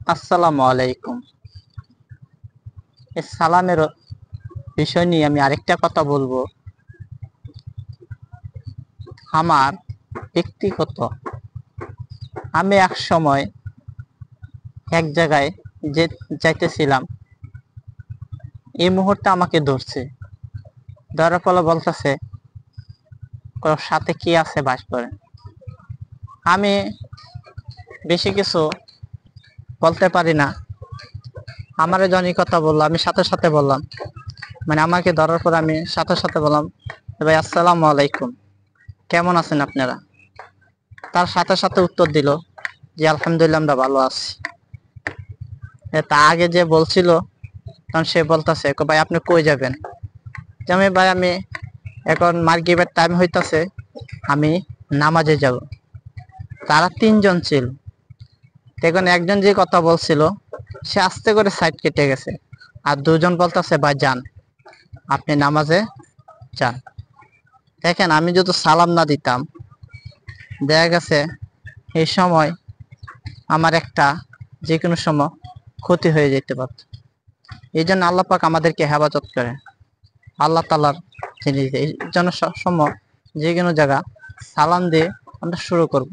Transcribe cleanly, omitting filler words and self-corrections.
আসসালামু আলাইকুম। এই সালামের বিষয় নিয়ে আমি আরেকটা কথা বলবো। আমার ব্যক্তিগত, আমি এক সময় এক জায়গায় যে যাইতেছিলাম, এই মুহূর্তে আমাকে ধরছে। ধরার ফলে বলতেছে সাথে কি আছে বাস করে। আমি বেশি কিছু বলতে পারি না। আমারে জনই কথা বললো, আমি সাথে সাথে বললাম, মানে আমাকে ধরার পর আমি সাথে সাথে বললাম, ভাই আসসালামু আলাইকুম, কেমন আছেন আপনারা? তার সাথে সাথে উত্তর দিল যে আলহামদুলিল্লাহ আমরা ভালো আছি। তা আগে যে বলছিল, তখন সে বলতেছে ভাই আপনি কই যাবেন? যে আমি ভাই আমি এখন মাগরিবের টাইম হইতাছে, আমি নামাজে যাব। তারা তিনজন ছিল। এখন একজন যে কথা বলছিল সে আস্তে করে সাইড কেটে গেছে, আর দুজন বলতেছে ভাই যান, আপনি নামাজে যান। দেখেন, আমি যদি সালাম না দিতাম, দেখা গেছে এই সময় আমার একটা যে কোনো সময় ক্ষতি হয়ে যেতে পারত। এই জন্য আল্লাহ পাক আমাদেরকে হেফাজত করে, আল্লাহ তালার জিনিস। এই জন্য সবসময় যে কোনো জায়গা সালাম দিয়ে আমরা শুরু করব।